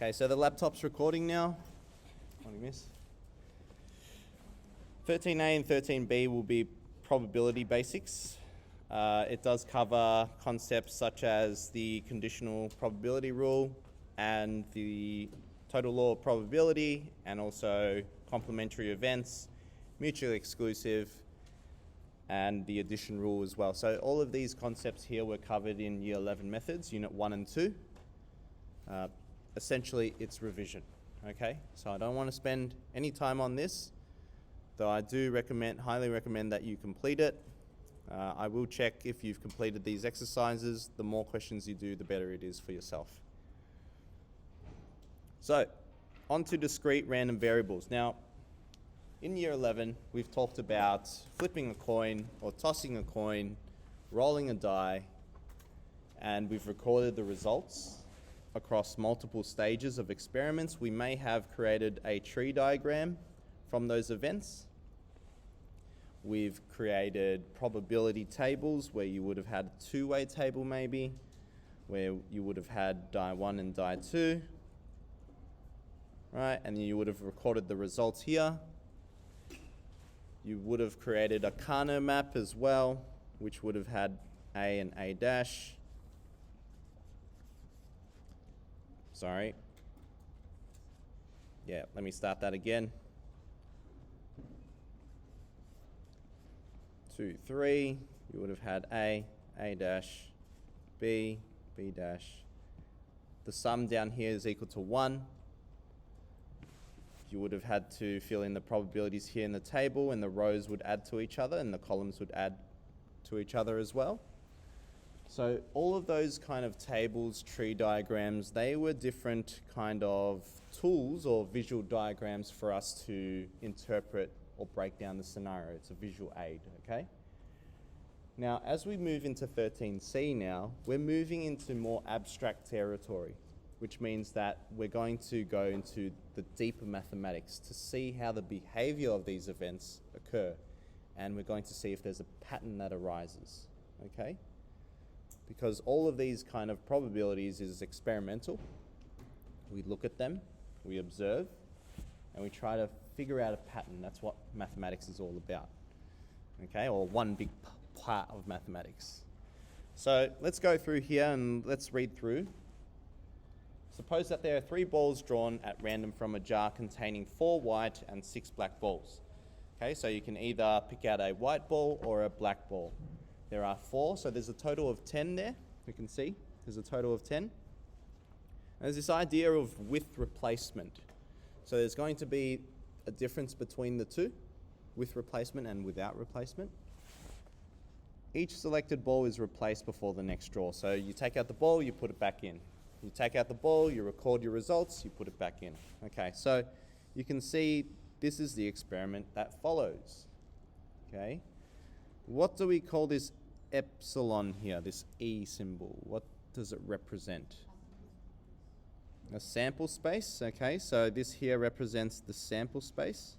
Okay, so the laptop's recording now. Morning, miss. 13A and 13B will be probability basics. It does cover concepts such as the conditional probability rule and the total law of probability, and also complementary events, mutually exclusive, and the addition rule as well. So all of these concepts here were covered in Year 11 methods, Unit 1 and 2. Essentially, it's revision, okay? So I don't want to spend any time on this, though I do highly recommend that you complete it. I will check if you've completed these exercises. The more questions you do, the better it is for yourself. So, on to discrete random variables. Now, in Year 11, we've talked about flipping a coin or tossing a coin, rolling a die, and we've recorded the results across multiple stages of experiments. We may have created a tree diagram from those events. We've created probability tables where you would have had a two-way table maybe, where you would have had die 1 and die 2, right? And you would have recorded the results here. You would have created a Carnot map as well, which would have had A and A dash. Sorry. Yeah, let me start that again. 2, 3, you would have had A dash, B dash. The sum down here is equal to 1. You would have had to fill in the probabilities here in the table, and the rows would add to each other, and the columns would add to each other as well. So all of those kind of tables, tree diagrams, they were different kind of tools or visual diagrams for us to interpret or break down the scenario. It's a visual aid, okay? Now, as we move into 13C now, we're moving into more abstract territory, which means that we're going to go into the deeper mathematics to see how the behavior of these events occur. And we're going to see if there's a pattern that arises, okay? Because all of these kind of probabilities is experimental. We look at them, we observe, and we try to figure out a pattern. That's what mathematics is all about, okay? Or one big part of mathematics. So let's go through here and let's read through. Suppose that there are 3 balls drawn at random from a jar containing 4 white and 6 black balls. Okay, so you can either pick out a white ball or a black ball. There are 4, so there's a total of 10 there. You can see there's a total of 10. And there's this idea of with replacement. So there's going to be a difference between the two, with replacement and without replacement. Each selected ball is replaced before the next draw. So you take out the ball, you put it back in. You take out the ball, you record your results, you put it back in. Okay, so you can see this is the experiment that follows. Okay, what do we call this epsilon here, this E symbol? What does it represent? A sample space, okay, so this here represents the sample space.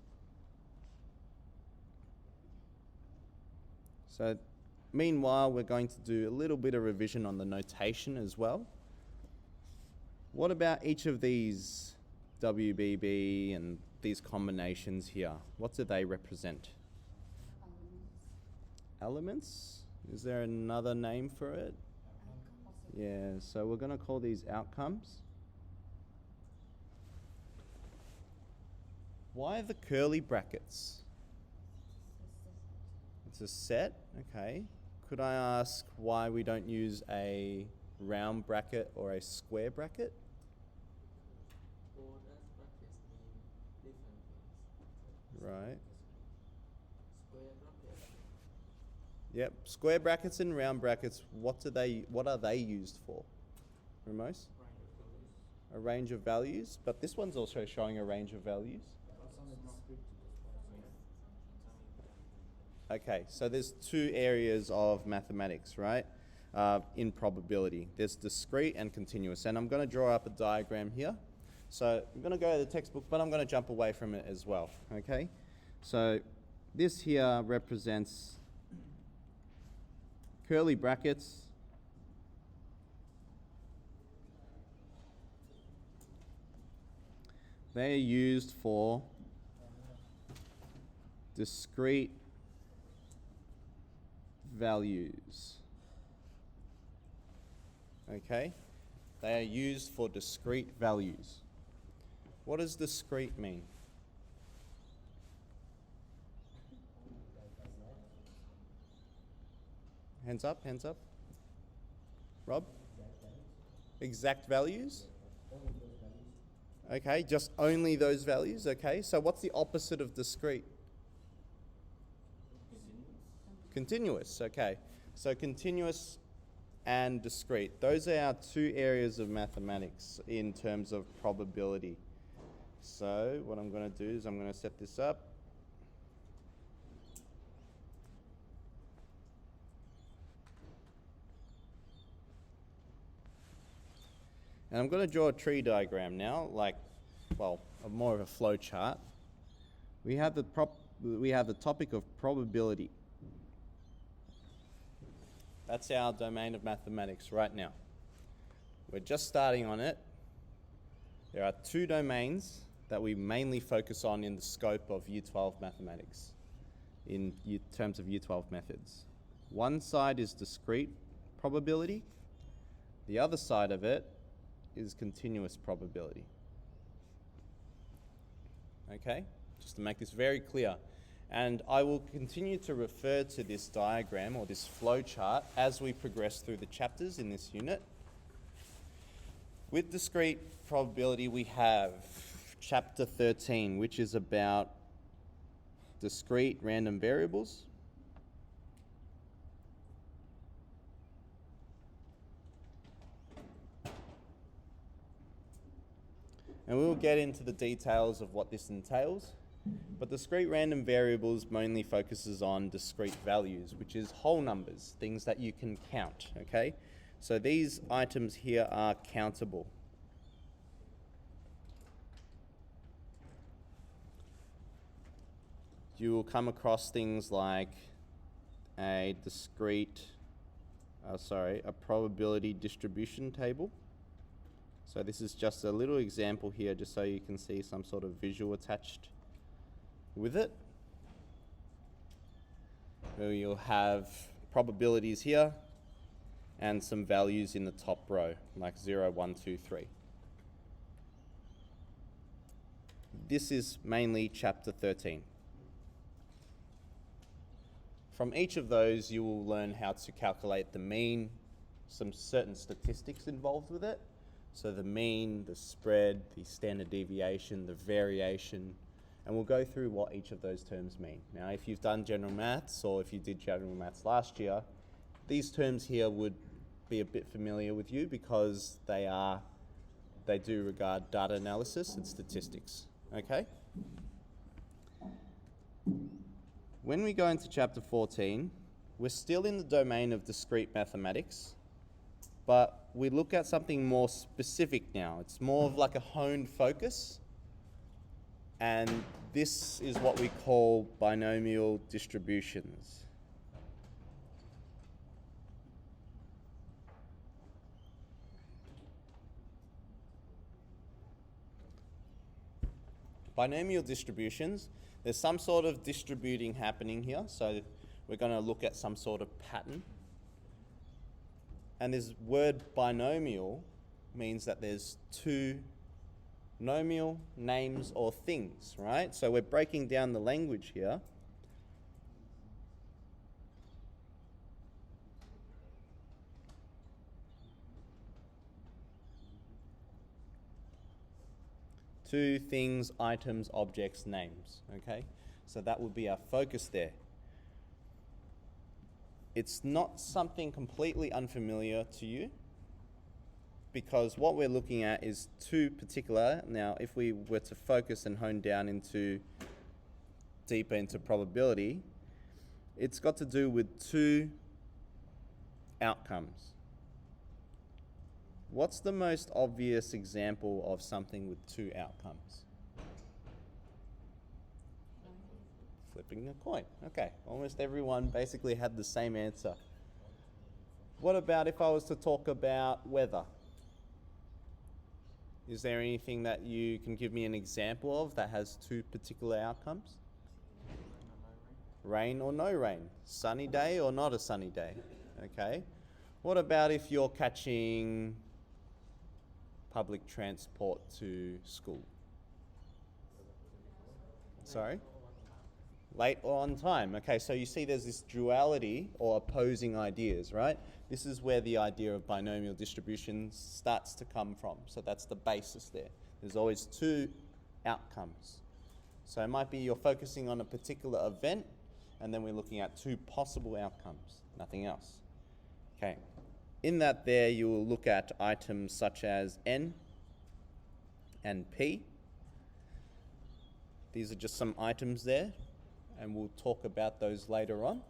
So meanwhile, we're going to do a little bit of revision on the notation as well. What about each of these WBB and these combinations here? What do they represent? Elements? Is there another name for it? Yeah, so we're going to call these outcomes. Why the curly brackets? It's a set, okay. Could I ask why we don't use a round bracket or a square bracket? Right. Yep, square brackets and round brackets, what are they used for? Ramos? A range of values, but this one's also showing a range of values. Okay, so there's 2 areas of mathematics, right? In probability. There's discrete and continuous, and I'm going to draw up a diagram here. So I'm going to go to the textbook, but I'm going to jump away from it as well, okay? So this here represents curly brackets, They are used for discrete values. Okay? They are used for discrete values. What does discrete mean? Hands up, hands up. Rob? Exact values? Okay, just only those values, okay. So what's the opposite of discrete? Continuous, okay. So continuous and discrete. Those are our two areas of mathematics in terms of probability. So what I'm going to do is I'm going to set this up. And I'm going to draw a tree diagram now, like, well, more of a flow chart. We have the topic of probability. That's our domain of mathematics right now. We're just starting on it. There are two domains that we mainly focus on in the scope of Year 12 mathematics, in terms of Year 12 methods. One side is discrete probability. The other side of it is continuous probability. Okay, just to make this very clear. And I will continue to refer to this diagram or this flow chart as we progress through the chapters in this unit. With discrete probability, we have chapter 13, which is about discrete random variables. And we will get into the details of what this entails. But discrete random variables mainly focuses on discrete values, which is whole numbers, things that you can count, okay? So these items here are countable. You will come across things like a probability distribution table. So this is just a little example here, just so you can see some sort of visual attached with it. Where you'll have probabilities here and some values in the top row, like 0, 1, 2, 3. This is mainly chapter 13. From each of those, you will learn how to calculate the mean, some certain statistics involved with it. So the mean, the spread, the standard deviation, the variation, and we'll go through what each of those terms mean. Now, if you've done general maths, or if you did general maths last year, these terms here would be a bit familiar with you because they do regard data analysis and statistics, okay? When we go into chapter 14, we're still in the domain of discrete mathematics, but we look at something more specific now. It's more of like a honed focus, and this is what we call binomial distributions. Binomial distributions, there's some sort of distributing happening here, so we're going to look at some sort of pattern. And this word binomial means that there's two nomial names or things, right? So we're breaking down the language here. Two things, items, objects, names, okay? So that would be our focus there. It's not something completely unfamiliar to you, because what we're looking at is two particular. Now, if we were to focus and hone down deeper into probability, it's got to do with two outcomes. What's the most obvious example of something with two outcomes? Flipping a coin. Okay, almost everyone basically had the same answer. What about if I was to talk about weather? Is there anything that you can give me an example of that has two particular outcomes? Rain or no rain? Sunny day or not a sunny day? Okay. What about if you're catching public transport to school? Sorry? Late or on time. Okay, so you see there's this duality or opposing ideas, right? This is where the idea of binomial distributions starts to come from. So that's the basis there. There's always two outcomes. So it might be you're focusing on a particular event, and then we're looking at two possible outcomes, nothing else. Okay. In that there, you will look at items such as N and P. These are just some items there, and we'll talk about those later on.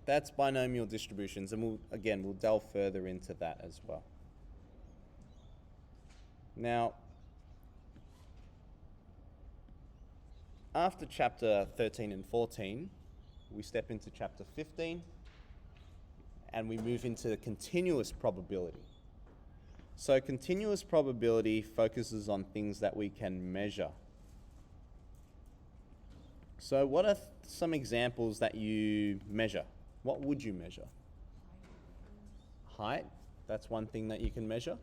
That's binomial distributions, and we'll delve further into that as well. Now, after chapter 13 and 14, we step into chapter 15, and we move into continuous probability. So continuous probability focuses on things that we can measure. So what are some examples that you measure? What would you measure? Height, that's one thing that you can measure.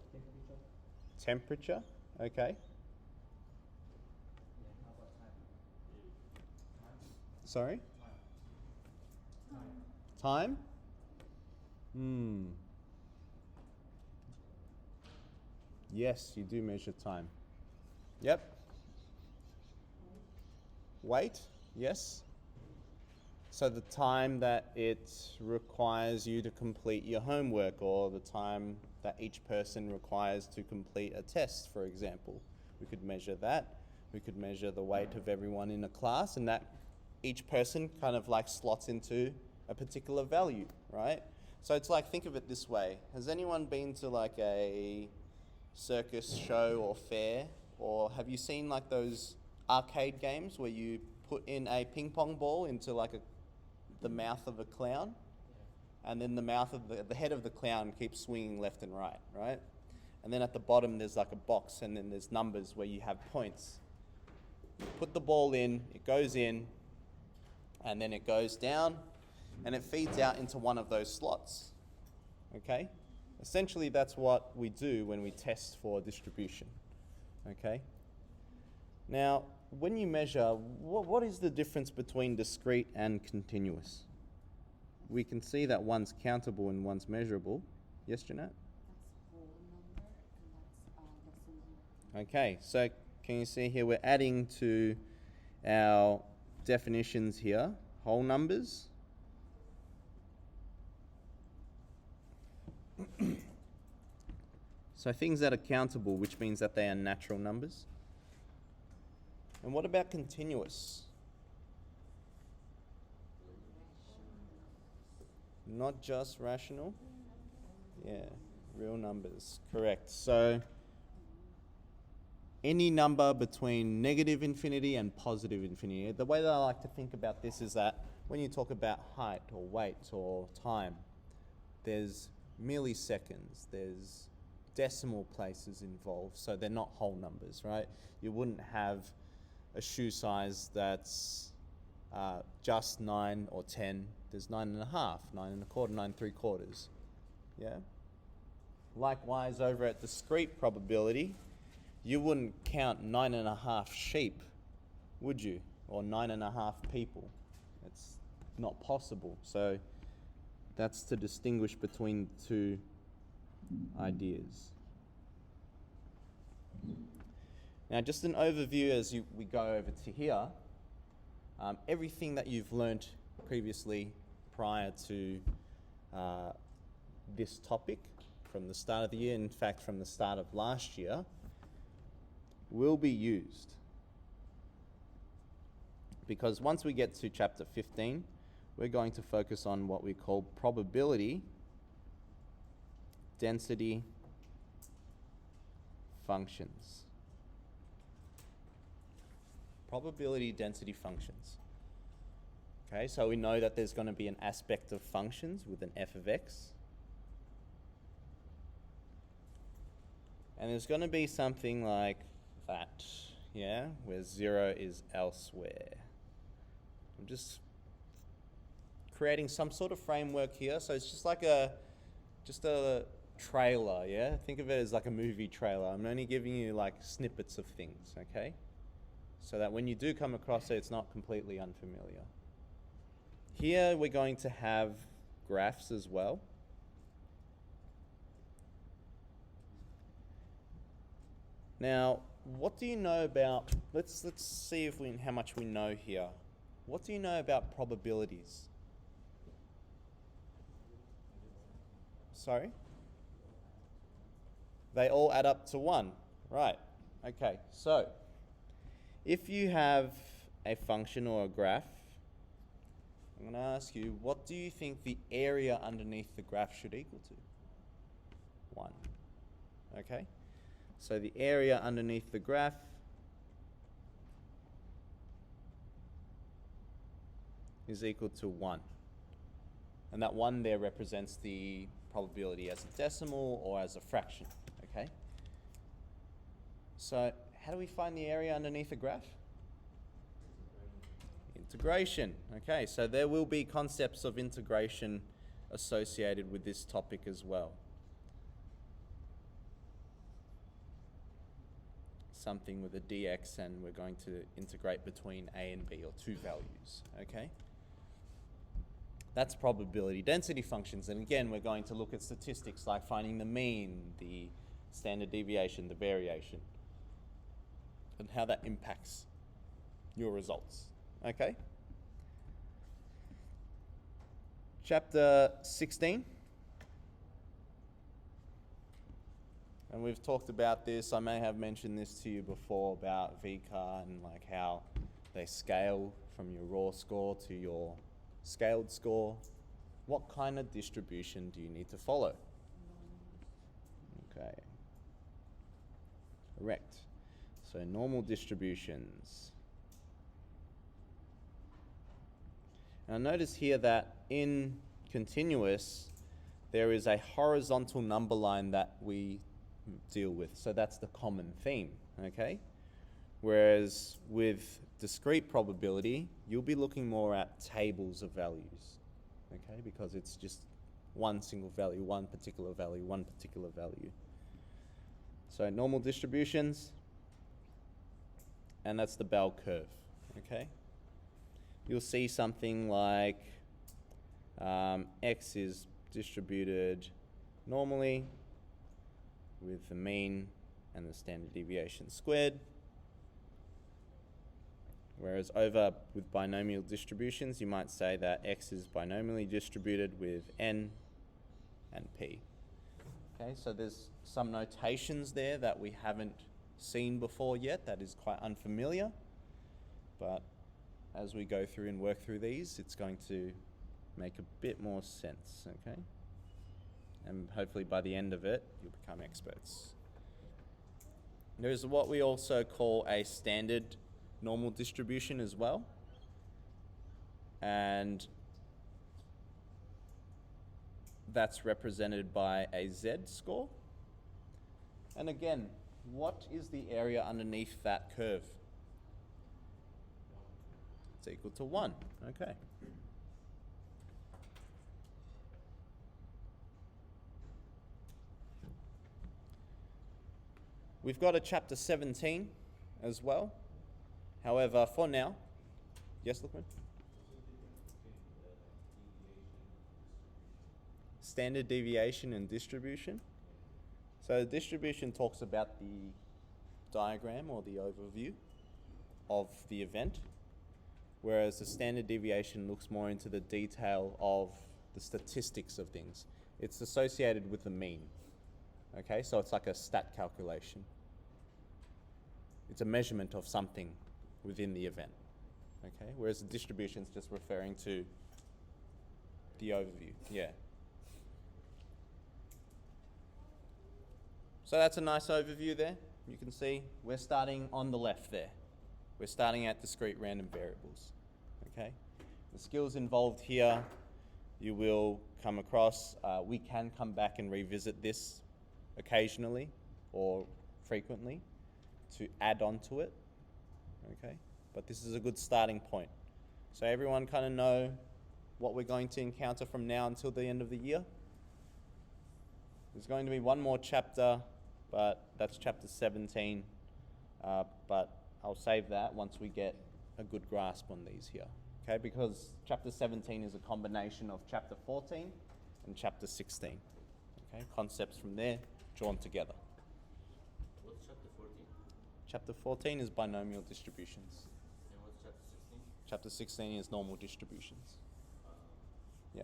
Temperature, okay. Sorry? Time? Yes, you do measure time. Yep. Weight? Yes. So the time that it requires you to complete your homework, or the time that each person requires to complete a test, for example. We could measure that. We could measure the weight of everyone in a class, and that each person kind of like slots into a particular value, right? So it's like, think of it this way. Has anyone been to like a circus show or fair? Or have you seen like those arcade games where you put in a ping pong ball into like the mouth of a clown? And then the head of the clown keeps swinging left and right, right? And then at the bottom there's like a box, and then there's numbers where you have points. You put the ball in, it goes in, and then it goes down, and it feeds out into one of those slots, okay? Essentially, that's what we do when we test for distribution, okay? Now, when you measure, what is the difference between discrete and continuous? We can see that one's countable and one's measurable. Yes, Jeanette? That's whole number, and that's decimal. Okay, so can you see here we're adding to our definitions here, whole numbers. So things that are countable, which means that they are natural numbers. And what about continuous? Not just rational? Yeah, real numbers, correct. So any number between negative infinity and positive infinity. The way that I like to think about this is that when you talk about height or weight or time, there's milliseconds, there's decimal places involved, so they're not whole numbers, right? You wouldn't have a shoe size that's just 9 or 10. There's 9.5, 9.25, 9.75. Yeah? Likewise, over at discrete probability, you wouldn't count 9.5 sheep, would you? Or 9.5 people. It's not possible. So that's to distinguish between the two ideas. Now, just an overview as we go over to here. Everything that you've learnt previously prior to this topic from the start of the year, in fact from the start of last year, will be used. Because once we get to chapter 15, we're going to focus on what we call probability density functions. Probability density functions. Okay, so we know that there's going to be an aspect of functions with an f of x. And there's going to be something like that, yeah, where 0 is elsewhere. I'm just creating some sort of framework here. So it's just like a trailer, yeah? Think of it as like a movie trailer. I'm only giving you like snippets of things, okay? So that when you do come across it, it's not completely unfamiliar. Here we're going to have graphs as well. Now, what do you know about, let's see if how much we know here. What do you know about probabilities? Sorry? They all add up to 1. Right. Okay. So, if you have a function or a graph, I'm going to ask you, what do you think the area underneath the graph should equal to? 1. Okay. So the area underneath the graph is equal to 1. And that 1 there represents the probability as a decimal or as a fraction, okay? So how do we find the area underneath a graph? Integration. Okay, so there will be concepts of integration associated with this topic as well. Something with a dx, and we're going to integrate between a and b, or two values, okay? That's probability density functions, and again we're going to look at statistics like finding the mean, the standard deviation, the variation, and how that impacts your results, okay? Chapter 16. And we've talked about this, I may have mentioned this to you before about VCAR and like how they scale from your raw score to your scaled score. What kind of distribution do you need to follow? Okay. Correct. So normal distributions. Now notice here that in continuous, there is a horizontal number line that we deal with. So that's the common theme, okay? Whereas with discrete probability, you'll be looking more at tables of values, okay? Because it's just one single value, one particular value, one particular value. So normal distributions, and that's the bell curve, okay? You'll see something like x is distributed normally with the mean and the standard deviation squared. Whereas over with binomial distributions, you might say that x is binomially distributed with n and p. Okay, so there's some notations there that we haven't seen before yet that is quite unfamiliar, but as we go through and work through these, it's going to make a bit more sense, okay? And hopefully by the end of it, you'll become experts. There's what we also call a standard normal distribution as well. And that's represented by a z-score. And again, what is the area underneath that curve? It's equal to 1, okay. We've got a chapter 17 as well. However, for now, yes, Lukman? Standard deviation and distribution. So the distribution talks about the diagram or the overview of the event, whereas the standard deviation looks more into the detail of the statistics of things. It's associated with the mean. Okay, so it's like a stat calculation. It's a measurement of something within the event. Okay, whereas the distribution is just referring to the overview. Yeah. So that's a nice overview there. You can see we're starting on the left there. We're starting at discrete random variables. Okay, the skills involved here, you will come across. We can come back and revisit this occasionally, or frequently to add onto it, okay? But this is a good starting point. So everyone kind of know what we're going to encounter from now until the end of the year? There's going to be one more chapter, but that's chapter 17. But I'll save that once we get a good grasp on these here, okay? Because chapter 17 is a combination of chapter 14 and chapter 16, okay? Concepts from there drawn together. What's chapter 14? Chapter 14 is binomial distributions. And what's chapter 16? Chapter 16 is normal distributions. Yeah.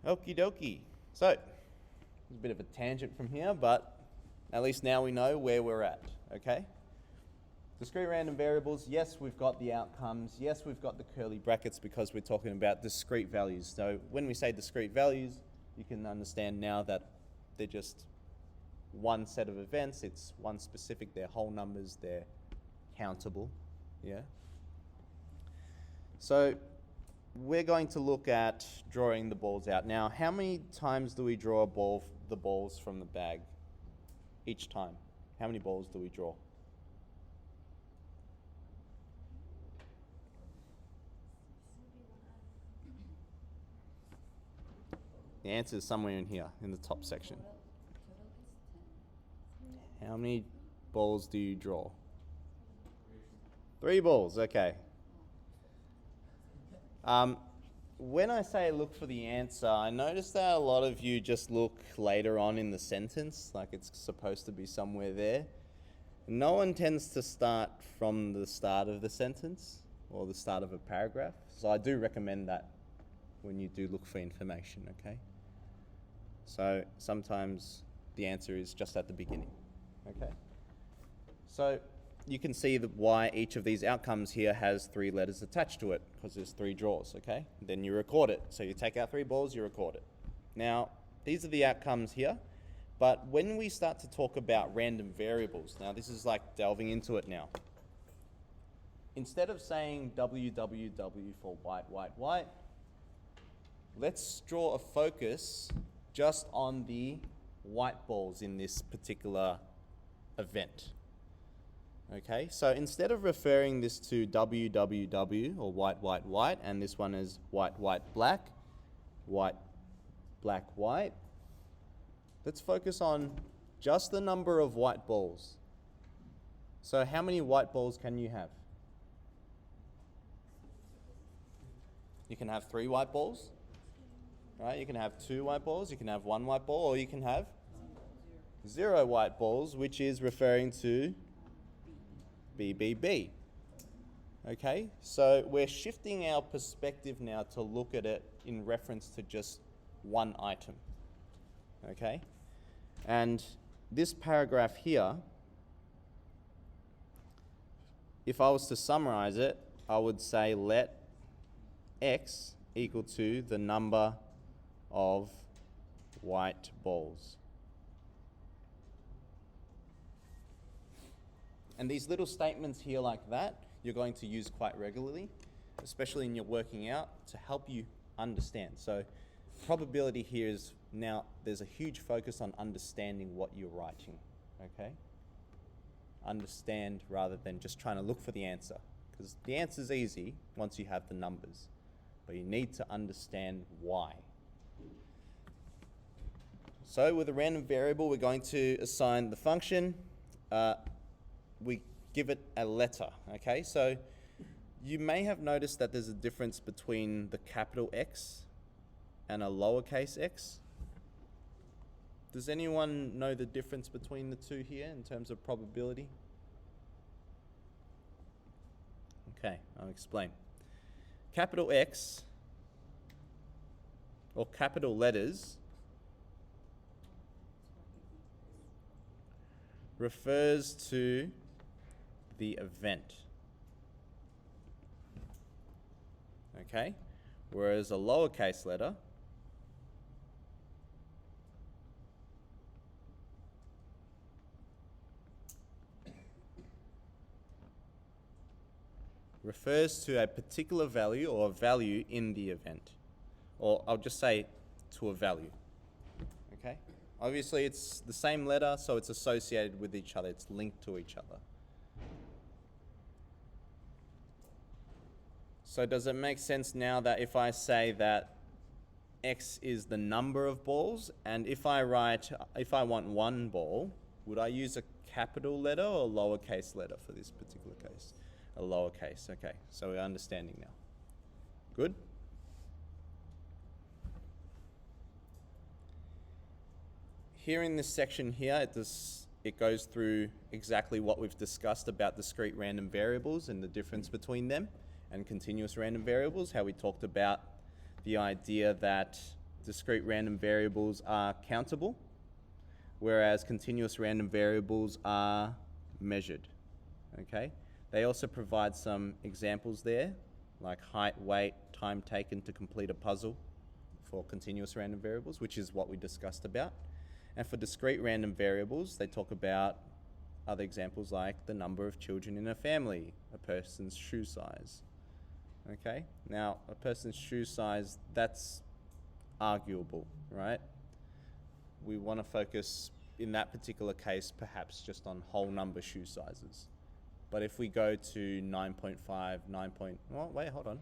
Okie dokie. So, there's a bit of a tangent from here, but at least now we know where we're at, okay? Discrete random variables, yes, we've got the outcomes. Yes, we've got the curly brackets because we're talking about discrete values. So when we say discrete values, you can understand now that they're just one set of events. It's one specific, they're whole numbers, they're countable, yeah? So we're going to look at drawing the balls out. Now, how many times do we draw the balls from the bag each time? How many balls do we draw? The answer is somewhere in here, in the top section. Total is 10. How many balls do you draw? 3 balls, okay. When I say look for the answer, I notice that a lot of you just look later on in the sentence, like it's supposed to be somewhere there. No one tends to start from the start of the sentence or the start of a paragraph, so I do recommend that when you do look for information, okay? So sometimes the answer is just at the beginning, okay? So you can see why each of these outcomes here has 3 letters attached to it, because there's 3 draws, okay? Then you record it. So you take out 3 balls, you record it. Now, these are the outcomes here, but when we start to talk about random variables, now this is like delving into it now. Instead of saying WWW for white, white, white, let's draw a focus just on the white balls in this particular event. Okay, so instead of referring this to WWW or white, white, white, and this one is white, white, black, white, black, white, let's focus on just the number of white balls. So how many white balls can you have? You can have 3 white balls, right? You can have 2 white balls, you can have 1 white ball, or you can have 0 white balls, which is referring to BBB. Okay, so we're shifting our perspective now to look at it in reference to just one item. Okay, and this paragraph here, if I was to summarize it, I would say let X equal to the number of white balls. And these little statements here like that, you're going to use quite regularly, especially in your working out, to help you understand. So probability here is now there's a huge focus on understanding what you're writing, okay? Understand rather than just trying to look for the answer, because the answer's easy once you have the numbers, but you need to understand why. So with a random variable, we're going to assign the function. We give it a letter, okay? So you may have noticed that there's a difference between the capital X and a lowercase x. Does anyone know the difference between the two here in terms of probability? Okay, I'll explain. Capital X, or capital letters, refers to the event. Okay? Whereas a lowercase letter refers to a particular value or a value in the event. Or I'll just say to a value. Okay? Obviously, it's the same letter, so it's associated with each other. It's linked to each other. So does it make sense now that if I say that X is the number of balls, and if I want one ball, would I use a capital letter or a lowercase letter for this particular case? A lowercase, okay. So we're understanding now. Good? Here in this section here, it goes through exactly what we've discussed about discrete random variables and the difference between them and continuous random variables, how we talked about the idea that discrete random variables are countable, whereas continuous random variables are measured, okay? They also provide some examples there, like height, weight, time taken to complete a puzzle for continuous random variables, which is what we discussed about. And for discrete random variables, they talk about other examples like the number of children in a family, a person's shoe size. Okay, now a person's shoe size, that's arguable, right? We want to focus in that particular case perhaps just on whole number shoe sizes. But if we go to 9.5, well, wait, hold on.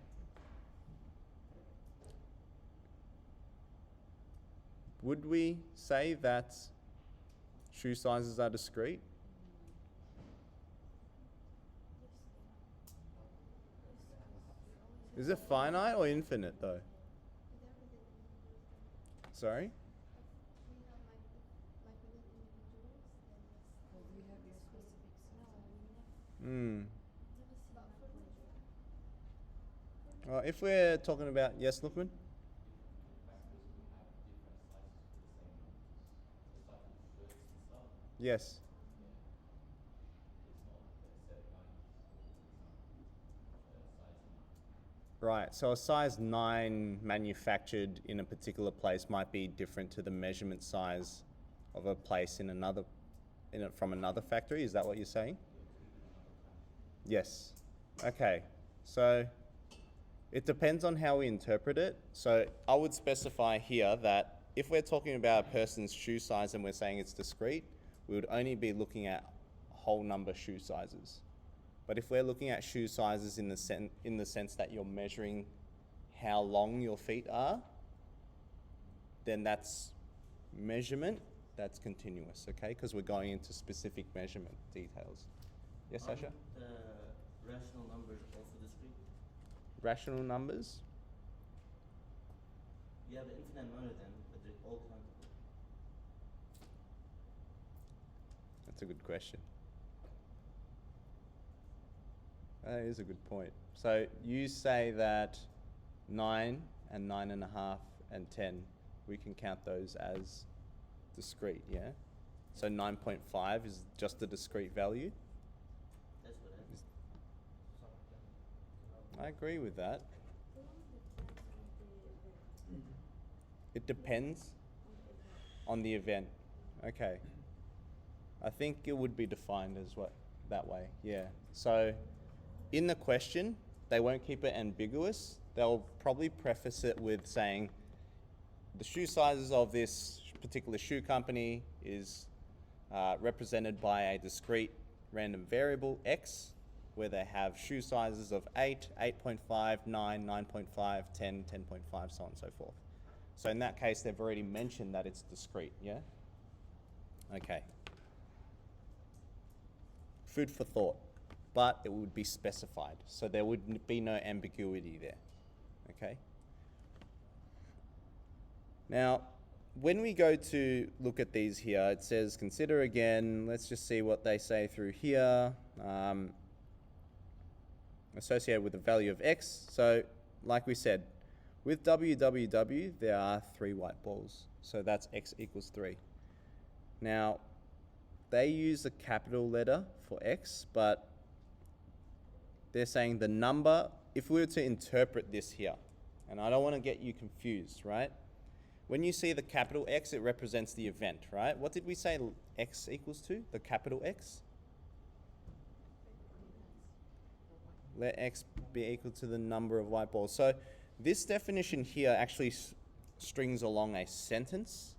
Would we say that shoe sizes are discrete? Is it finite or infinite though? Sorry? Well, if we're talking about, yes, Lookman? Yes. Right, so a size 9 manufactured in a particular place might be different to the measurement size of a place in another, from another factory. Is that what you're saying? Yes. Okay, so it depends on how we interpret it. So I would specify here that if we're talking about a person's shoe size and we're saying it's discrete, we would only be looking at whole number shoe sizes. But if we're looking at shoe sizes in the sense that you're measuring how long your feet are, then that's measurement, that's continuous, okay? Because we're going into specific measurement details. Yes, Sasha? The rational numbers also discrete? Rational numbers? You have an infinite amount of them, but they're all countable. That's a good question. That is a good point. So you say that 9 and 9.5 and 10, we can count those as discrete, yeah? So 9.5 is just a discrete value? That's what I agree with that. It depends on the event. Okay. I think it would be defined as that way, yeah. So in the question, they won't keep it ambiguous. They'll probably preface it with saying the shoe sizes of this particular shoe company is represented by a discrete random variable X, where they have shoe sizes of 8, 8.5, 9, 9.5, 10, 10.5, so on and so forth. So in that case, they've already mentioned that it's discrete, yeah? Okay. Food for thought. But it would be specified, so there would be no ambiguity there, okay? Now, when we go to look at these here, it says consider again. Let's just see what they say through here. Associated with the value of X. So, like we said, with WWW, there are 3 white balls, so that's X equals 3. Now, they use a capital letter for X, but they're saying the number, if we were to interpret this here, and I don't want to get you confused, right? When you see the capital X, it represents the event, right? What did we say X equals to, the capital X? Let X be equal to the number of white balls. So this definition here actually strings along a sentence,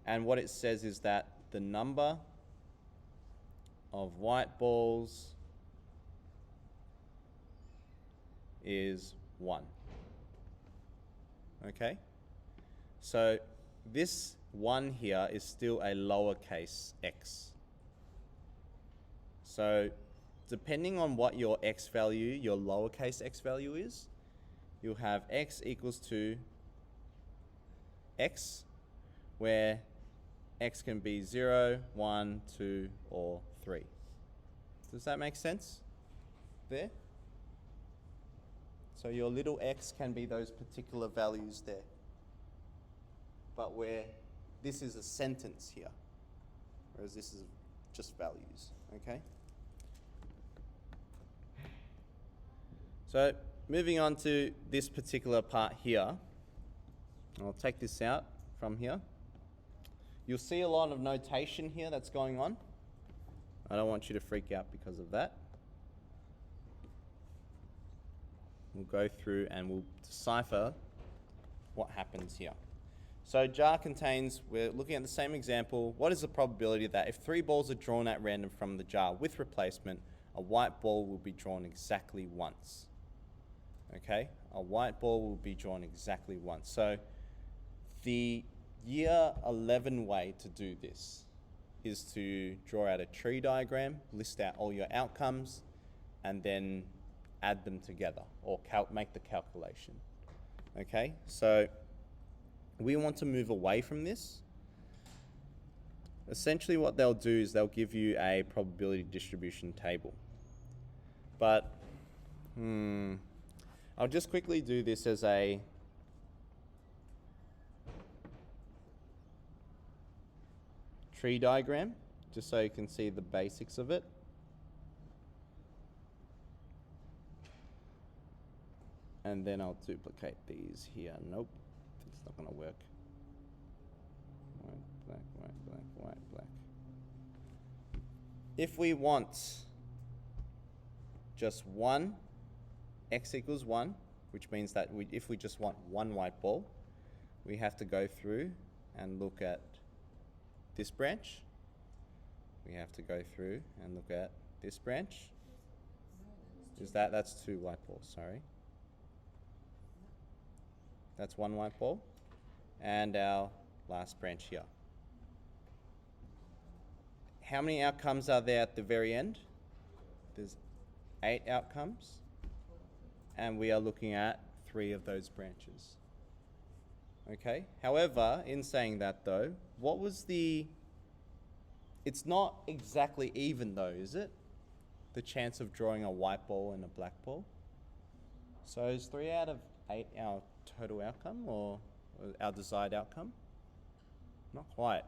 And what it says is that the number of white balls is 1. Okay? So this 1 here is still a lowercase x. So depending on what your x value, your lowercase x value is, you'll have x equals to x, where x can be 0, 1, 2, or 3. Does that make sense there? So your little x can be those particular values there. But where this is a sentence here, whereas this is just values, okay? So moving on to this particular part here, I'll take this out from here. You'll see a lot of notation here that's going on. I don't want you to freak out because of that. We'll go through and we'll decipher what happens here. So jar contains, we're looking at the same example. What is the probability that if 3 balls are drawn at random from the jar with replacement, a white ball will be drawn exactly once? Okay, a white ball will be drawn exactly once. So the year 11 way to do this is to draw out a tree diagram, list out all your outcomes, and then add them together or make the calculation. Okay, so we want to move away from this. Essentially what they'll do is they'll give you a probability distribution table. But I'll just quickly do this as a tree diagram, just so you can see the basics of it. And then I'll duplicate these here. Nope, it's not gonna work. White, black, white, black, white, black. If we want just one, x equals 1, which means that if we just want one white ball, we have to go through and look at this branch. We have to go through and look at this branch. That's 2 white balls, sorry. That's 1 white ball. And our last branch here. How many outcomes are there at the very end? There's 8 outcomes. And we are looking at 3 of those branches. Okay, however, in saying that though, it's not exactly even though, is it? The chance of drawing a white ball and a black ball. So is 3 out of 8 our total outcome or our desired outcome? Not quite.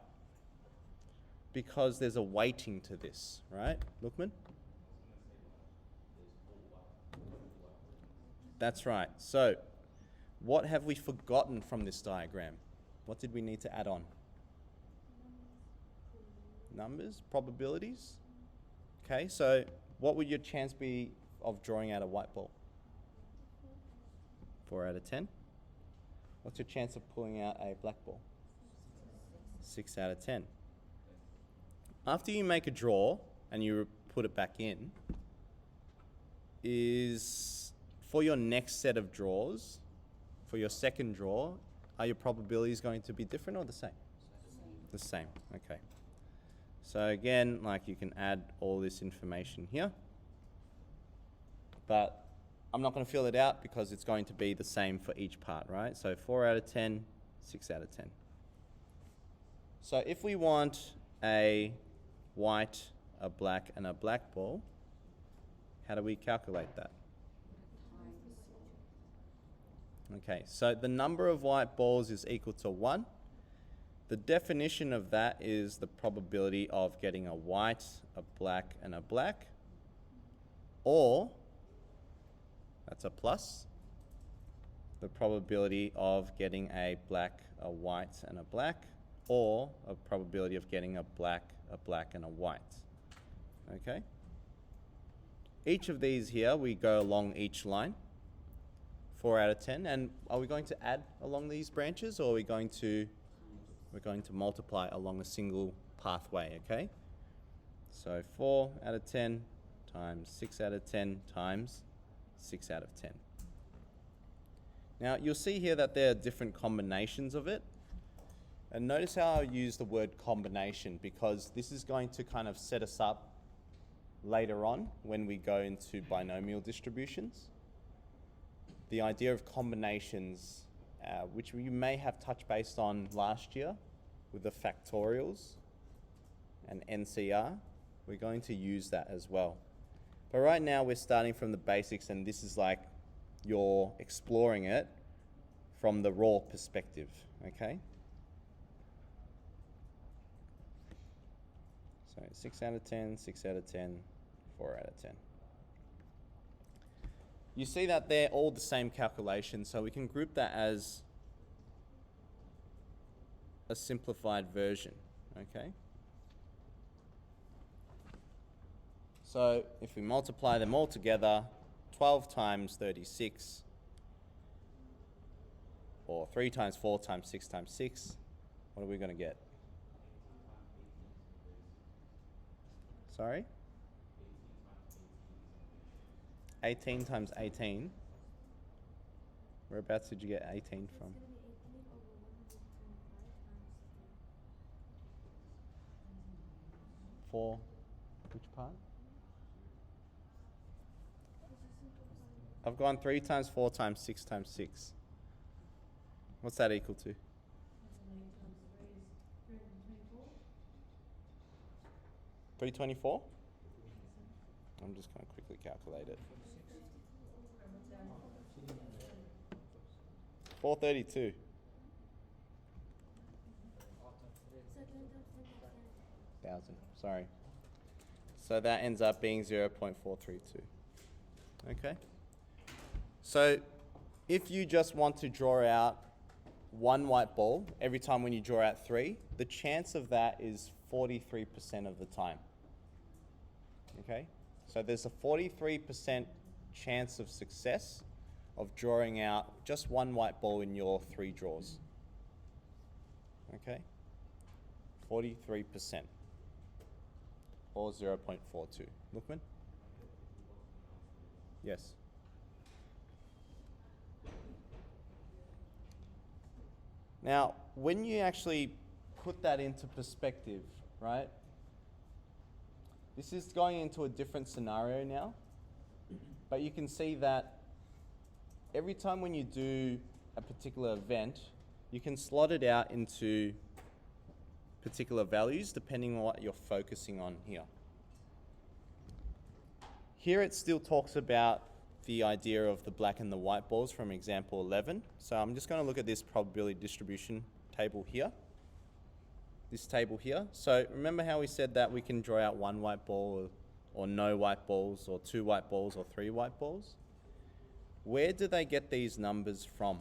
Because there's a weighting to this, right, Lookman? That's right. So, what have we forgotten from this diagram? What did we need to add on? Numbers, probabilities. Okay, so what would your chance be of drawing out a white ball? 4 out of 10. What's your chance of pulling out a black ball? 6 out of 10. After you make a draw and you put it back in, is for your next set of draws, for your second draw, are your probabilities going to be different or the same? The same, okay. So again, like you can add all this information here, but I'm not going to fill it out because it's going to be the same for each part, right? So 4 out of 10, 6 out of 10. So if we want a white, a black, and a black ball, how do we calculate that? Okay, so the number of white balls is equal to 1. The definition of that is the probability of getting a white, a black, and a black, or, that's a plus, the probability of getting a black, a white, and a black, or a probability of getting a black, and a white. Okay? Each of these here, we go along each line. 4 out of 10. And are we going to add along these branches or are we going to we're going to multiply along a single pathway, okay? So 4 out of 10 times 6 out of 10 times 6 out of 10. Now you'll see here that there are different combinations of it. And notice how I use the word combination, because this is going to kind of set us up later on when we go into binomial distributions. The idea of combinations, which we may have touched base on last year with the factorials and NCR, we're going to use that as well. But right now we're starting from the basics, and this is like you're exploring it from the raw perspective, okay? So 6 out of 10, 6 out of 10, 4 out of 10. You see that they're all the same calculation, so we can group that as a simplified version, okay? So if we multiply them all together, 12 times 36, or 3 times 4 times 6 times 6, what are we going to get? Sorry? 18 times 18. Whereabouts did you get 18 from? 4. Which part? I've gone 3 times 4 times 6 times 6. What's that equal to? 324? I'm just going to quickly calculate it. 432. Thousand. Sorry. So that ends up being 0.432. Okay. So if you just want to draw out one white ball every time when you draw out 3, the chance of that is 43% of the time. Okay? So there's a 43% chance of success of drawing out just one white ball in your 3 draws. Okay? 43%. Or 0.42. Lookman? Yes. Now, when you actually put that into perspective, right? This is going into a different scenario now, but you can see that every time when you do a particular event, you can slot it out into particular values depending on what you're focusing on here. Here it still talks about the idea of the black and the white balls from example 11. So I'm just going to look at this probability distribution table here. This table here. So remember how we said that we can draw out one white ball or no white balls or 2 white balls or 3 white balls? Where do they get these numbers from?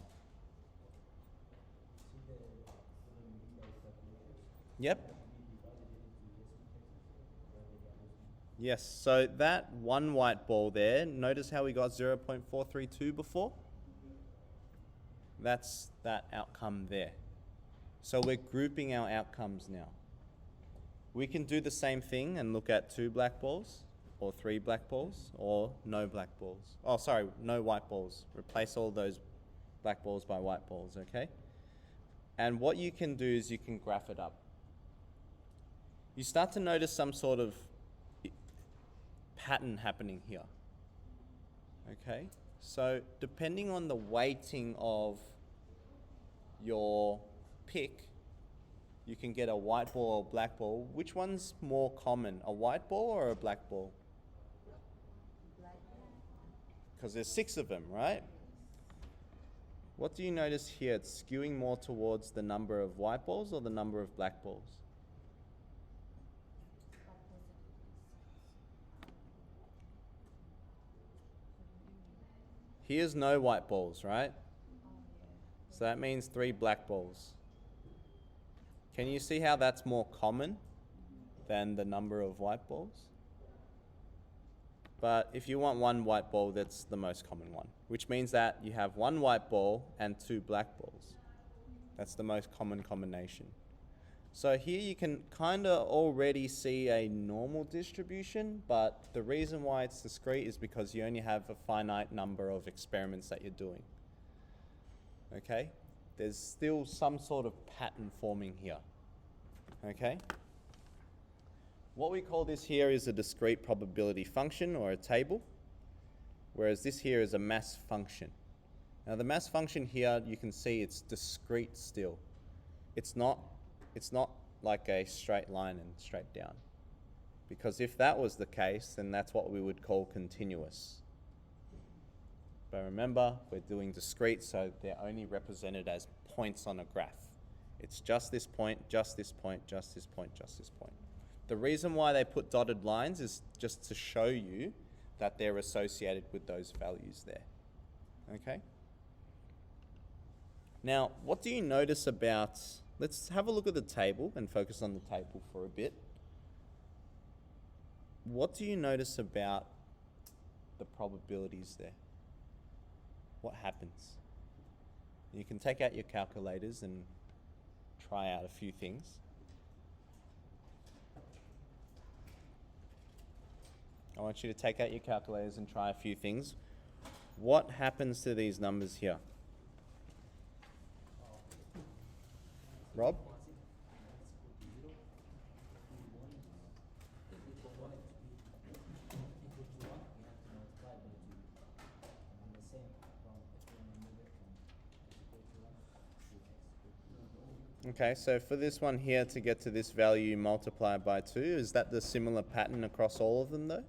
Yep. Yes, so that one white ball there, notice how we got 0.432 before? That's that outcome there. So we're grouping our outcomes now. We can do the same thing and look at 2 black balls, or 3 black balls, or no black balls. Oh, sorry, no white balls. Replace all those black balls by white balls, okay? And what you can do is you can graph it up. You start to notice some sort of pattern happening here. Okay, so depending on the weighting of your pick, you can get a white ball or black ball. Which one's more common, a white ball or a black ball? Because there's 6 of them, right? What do you notice here? It's skewing more towards the number of white balls or the number of black balls? Here's no white balls, right? So that means 3 black balls. Can you see how that's more common than the number of white balls? But if you want one white ball, that's the most common one, which means that you have 1 white ball and 2 black balls. That's the most common combination. So here you can kind of already see a normal distribution, but the reason why it's discrete is because you only have a finite number of experiments that you're doing. Okay? There's still some sort of pattern forming here. Okay? What we call this here is a discrete probability function or a table, whereas this here is a mass function. Now the mass function here, you can see it's discrete still. It's not like a straight line and straight down. Because if that was the case, then that's what we would call continuous. But remember, we're doing discrete, so they're only represented as points on a graph. It's just this point, just this point, just this point, just this point. The reason why they put dotted lines is just to show you that they're associated with those values there. Okay? Now, what do you notice about, let's have a look at the table and focus on the table for a bit. What do you notice about the probabilities there? What happens? You can take out your calculators and try out a few things. I want you to take out your calculators and try a few things. What happens to these numbers here? Rob? Okay, so for this one here, to get to this value, multiply by 2. Is that the similar pattern across all of them though?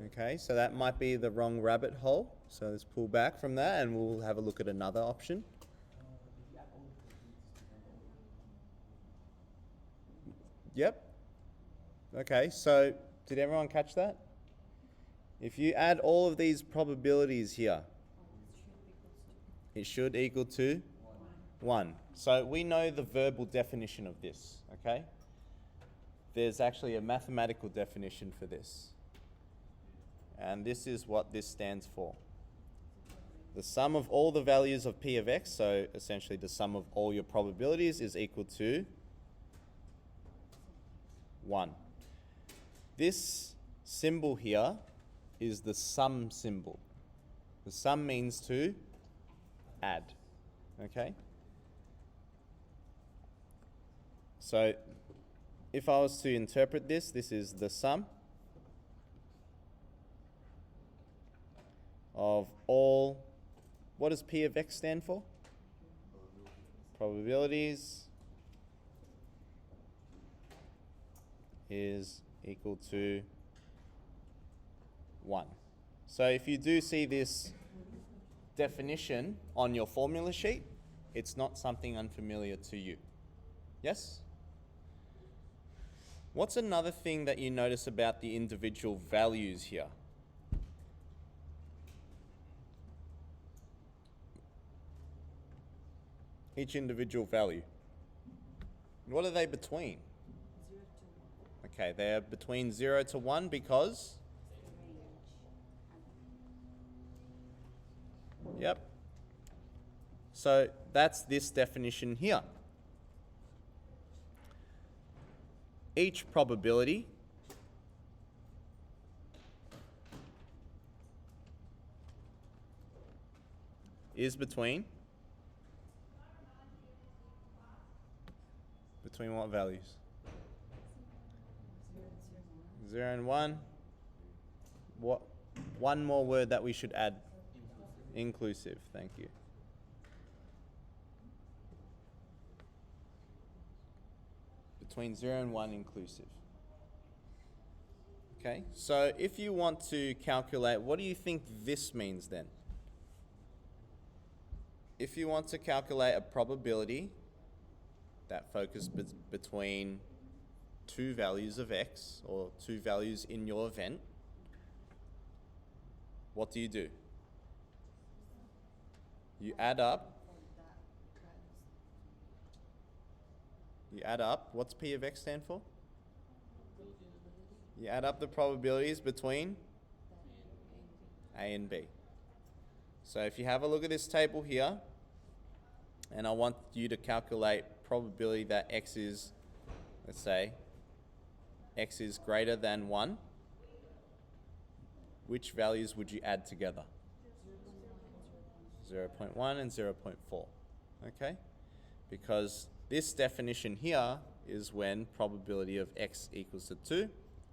Okay, so that might be the wrong rabbit hole. So let's pull back from that and we'll have a look at another option. Yep. Okay, so did everyone catch that? If you add all of these probabilities here, it should equal to 1. So we know the verbal definition of this, okay? There's actually a mathematical definition for this. And this is what this stands for. The sum of all the values of P of x, so essentially the sum of all your probabilities, is equal to 1. This symbol here is the sum symbol. The sum means to add, okay? So if I was to interpret this, this is the sum of all, what does P of x stand for? Probabilities is equal to 1. So if you do see this definition on your formula sheet, it's not something unfamiliar to you. Yes? What's another thing that you notice about the individual values here? Each individual value. What are they between? 0 to 1. Okay, they're between 0 to 1 because? Yep. So that's this definition here. Each probability is between what values? 0 and 1. What? One more word that we should add. Inclusive. Thank you. Between 0 and 1 inclusive. Okay, so if you want to calculate, what do you think this means then? If you want to calculate a probability that focuses between two values of x, or two values in your event, what do? You add up. You add up. What's P of x stand for? You add up the probabilities between A and B. So if you have a look at this table here, and I want you to calculate probability that x is, let's say, x is greater than 1, which values would you add together? 0.1 and 0.4. Okay? Because this definition here is when probability of x equals to 2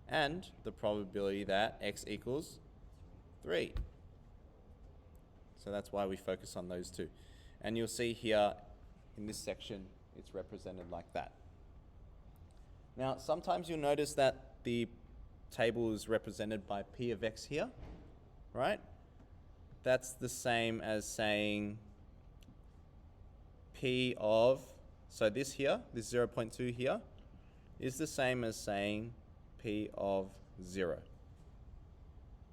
and the probability that x equals 3. So that's why we focus on those two. And you'll see here in this section it's represented like that. Now sometimes you'll notice that the table is represented by p of x here, right? That's the same as saying p of, so this here, this 0.2 here, is the same as saying p of 0,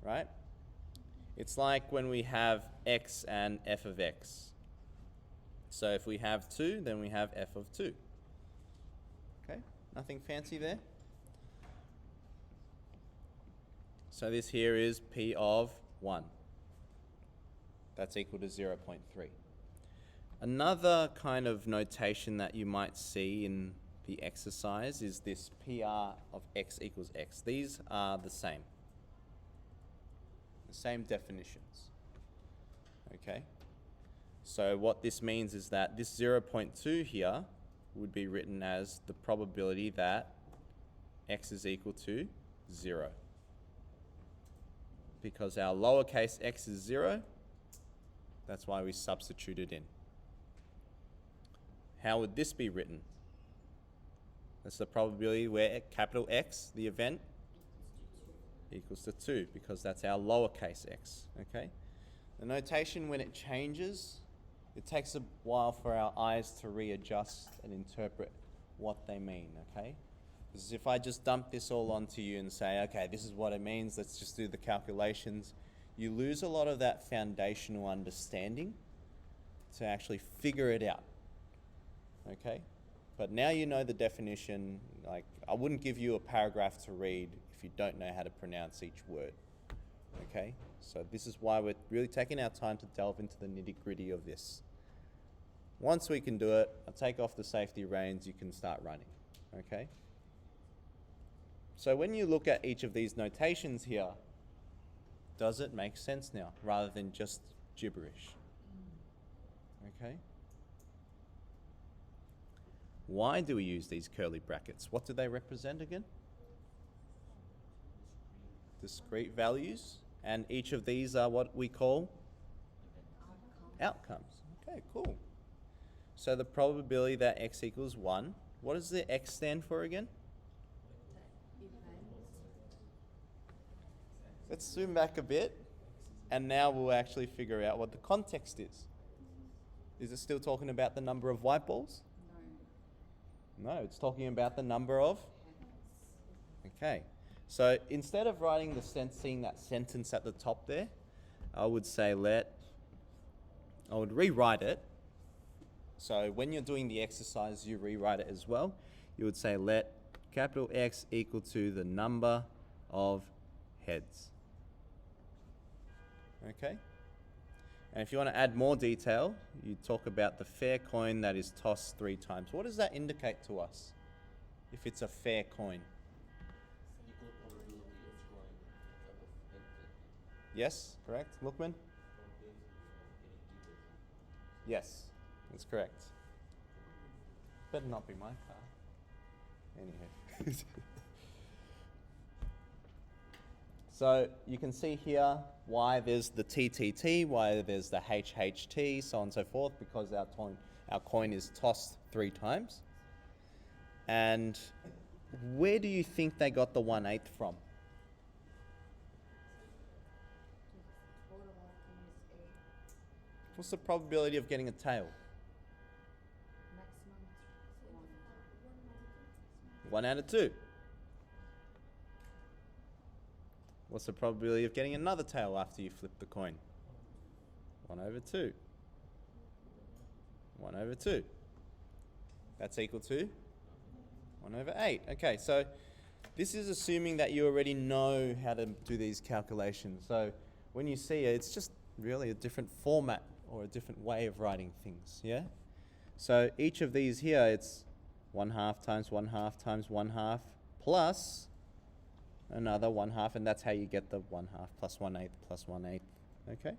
right? It's like when we have x and f of x. So if we have 2, then we have f of 2. Okay, nothing fancy there. So this here is p of 1. That's equal to 0.3. Another kind of notation that you might see in the exercise is this PR of x equals x. These are the same definitions. Okay? So what this means is that this 0.2 here would be written as the probability that x is equal to 0. Because our lowercase x is 0, that's why we substitute it in. How would this be written? That's the probability where capital X, the event, equals to 2, because that's our lowercase x, okay? The notation, when it changes, it takes a while for our eyes to readjust and interpret what they mean, okay? Because if I just dump this all onto you and say, okay, this is what it means, let's just do the calculations, you lose a lot of that foundational understanding to actually figure it out, okay? But now you know the definition. Like, I wouldn't give you a paragraph to read if you don't know how to pronounce each word, okay? So this is why we're really taking our time to delve into the nitty-gritty of this. Once we can do it, I'll take off the safety reins, you can start running, okay? So when you look at each of these notations here, does it make sense now, rather than just gibberish? Okay? Why do we use these curly brackets? What do they represent again? Discrete values. And each of these are what we call outcomes. Okay, cool. So the probability that x equals 1, what does the x stand for again? Let's zoom back a bit, and now we'll actually figure out what the context is. Is it still talking about the number of white balls? No, it's talking about the number of? Okay. So instead of writing seeing that sentence at the top there, I would say I would rewrite it. So when you're doing the exercise, you rewrite it as well. You would say let capital X equal to the number of heads. Okay? And if you want to add more detail, you talk about the fair coin that is tossed 3 times. What does that indicate to us if it's a fair coin? Equal probability of scoring type of head. Yes, correct. Lookman? Yes, that's correct. Better not be my car. Anyhow. So you can see here why there's the TTT, why there's the HHT, so on and so forth, because our coin is tossed 3 times. And where do you think they got the 1/8 from? What's the probability of getting a tail? Maximum 1 out of 2. What's the probability of getting another tail after you flip the coin? 1/2. 1/2. That's equal to 1/8. Okay, so this is assuming that you already know how to do these calculations. So when you see it, it's just really a different format or a different way of writing things, yeah? So each of these here, it's 1/2 times 1/2 times 1/2 plus another 1/2, and that's how you get the 1/2 plus 1/8 plus 1/8. Okay?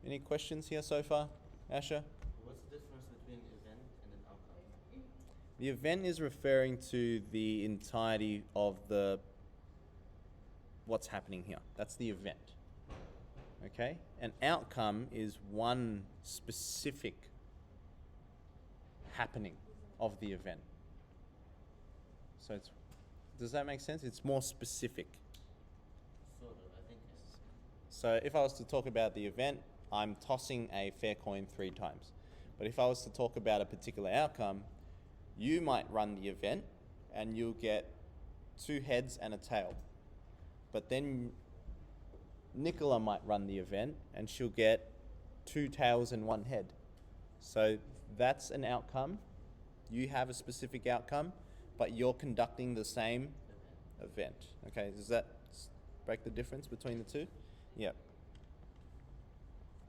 Any questions here so far, Asher? What's the difference between event and an outcome? The event is referring to the entirety of what's happening here. That's the event. Okay? An outcome is one specific happening of the event. So does that make sense? It's more specific. Sort of, I think it's... So if I was to talk about the event, I'm tossing a fair coin 3 times. But if I was to talk about a particular outcome, you might run the event and you'll get 2 heads and a tail. But then Nicola might run the event and she'll get 2 tails and 1 head. So that's an outcome. You have a specific outcome, but you're conducting the same event. Okay, does that break the difference between the two? Yeah.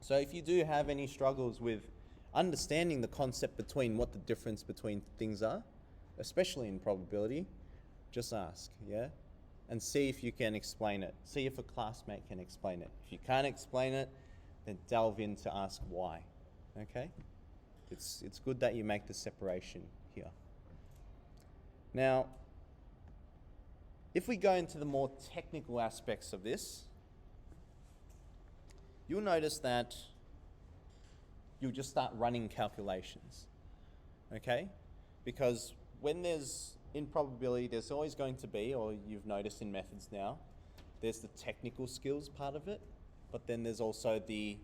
So if you do have any struggles with understanding the concept between what the difference between things are, especially in probability, just ask, yeah? And see if you can explain it. See if a classmate can explain it. If you can't explain it, then delve in to ask why, okay? It's good that you make the separation here. Now, if we go into the more technical aspects of this, you'll notice that you'll just start running calculations, okay? Because when in probability, there's always going to be, or you've noticed in methods now, there's the technical skills part of it, but then there's also the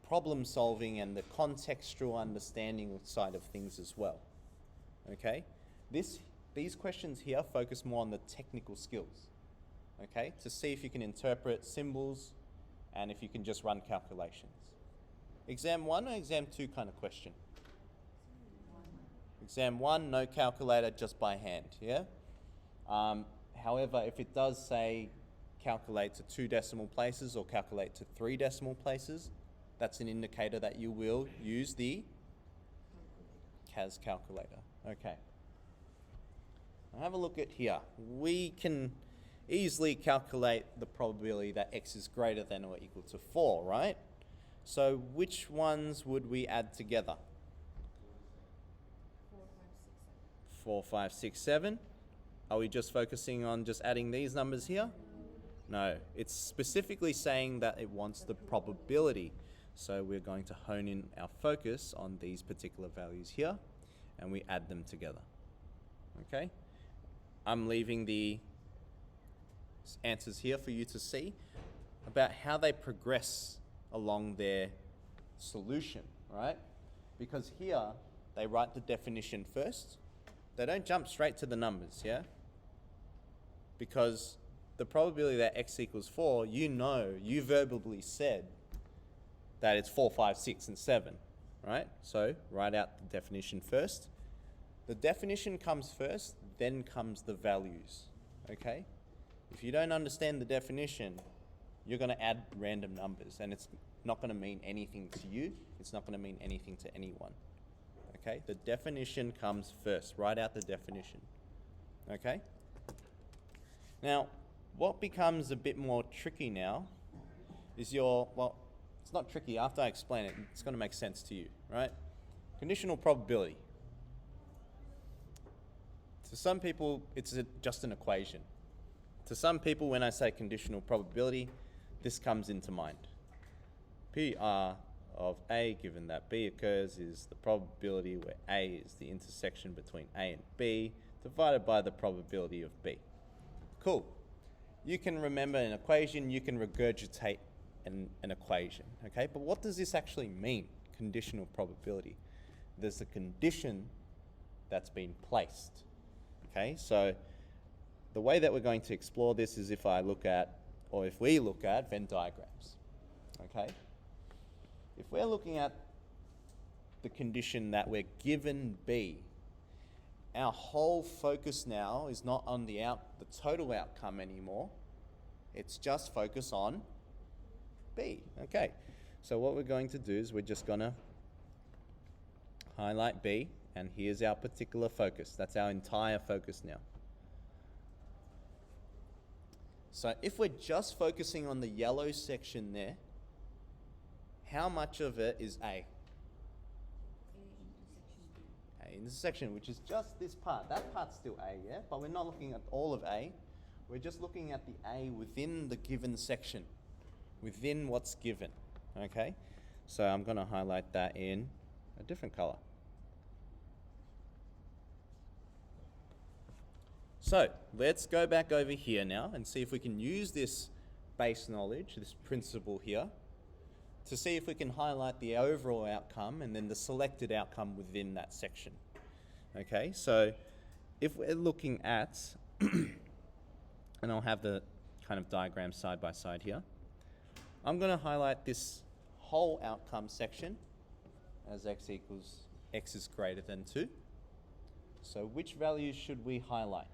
problem solving and the contextual understanding side of things as well, okay? These questions here focus more on the technical skills, okay? To see if you can interpret symbols and if you can just run calculations. Exam 1 or exam 2 kind of question? Exam 1, no calculator, just by hand, yeah? However, if it does say calculate to 2 decimal places or calculate to 3 decimal places, that's an indicator that you will use the CAS calculator. Okay. Now have a look at here. We can easily calculate the probability that x is greater than or equal to 4, right? So which ones would we add together? 4, 5, 6, 7. Are we just focusing on just adding these numbers here? No, it's specifically saying that it wants the probability. So we're going to hone in our focus on these particular values here, and we add them together. Okay? I'm leaving the answers here for you to see about how they progress along their solution, right? Because here, they write the definition first. They don't jump straight to the numbers, yeah? Because the probability that x equals 4, you verbally said that it's 4, 5, 6, and 7, right? So write out the definition first. The definition comes first, then comes the values, okay? If you don't understand the definition, you're going to add random numbers, and it's not going to mean anything to you. It's not going to mean anything to anyone. Okay? The definition comes first. Write out the definition. Okay? Now, what becomes a bit more tricky now is well, it's not tricky. After I explain it, it's going to make sense to you, right? Conditional probability. To some people, it's just an equation. To some people, when I say conditional probability, this comes into mind. PR of A, given that B occurs, is the probability where A is the intersection between A and B, divided by the probability of B. Cool. You can remember an equation, you can regurgitate an equation, okay? But what does this actually mean, conditional probability? There's a condition that's been placed, okay? So the way that we're going to explore this is if we look at Venn diagrams, okay? If we're looking at the condition that we're given B, our whole focus now is not on the total outcome anymore. It's just focus on B, okay? So what we're going to do is we're just going to highlight B, and here's our particular focus. That's our entire focus now. So if we're just focusing on the yellow section there, how much of it is A? A intersection, which is just this part. That part's still A, yeah? But we're not looking at all of A. We're just looking at the A within the given section, within what's given, okay? So I'm going to highlight that in a different color. So let's go back over here now and see if we can use this base knowledge, this principle here, to see if we can highlight the overall outcome and then the selected outcome within that section. Okay, so if we're looking at, and I'll have the kind of diagram side by side here, I'm going to highlight this whole outcome section as x is greater than 2. So which values should we highlight?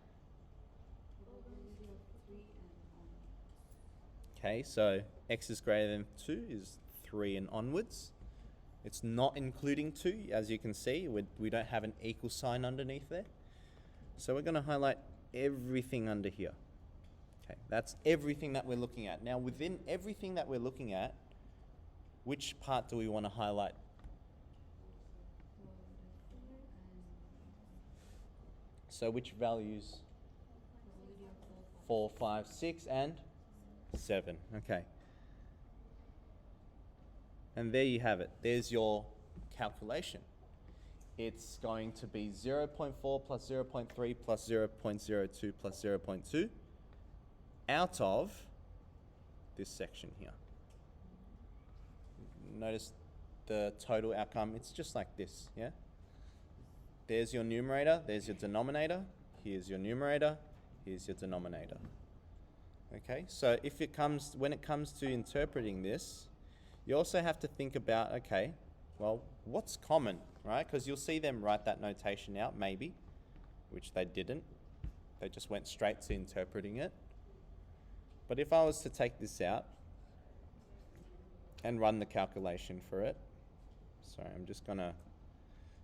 Okay, so x is greater than 2 is 3 and onwards. It's not including 2, as you can see. We don't have an equal sign underneath there. So we're going to highlight everything under here. Okay, that's everything that we're looking at. Now, within everything that we're looking at, which part do we want to highlight? So which values? 4, 5, 6, and 7. Okay. And there you have it. There's your calculation. It's going to be 0.4 plus 0.3 plus 0.02 plus 0.2 out of this section here. Notice the total outcome. It's just like this, yeah? There's your numerator, there's your denominator. Here's your numerator, here's your denominator. Okay, so when it comes to interpreting this, you also have to think about, okay, well, what's common, right? Because you'll see them write that notation out, maybe, which they didn't. They just went straight to interpreting it. But if I was to take this out and run the calculation for it, sorry, I'm just going to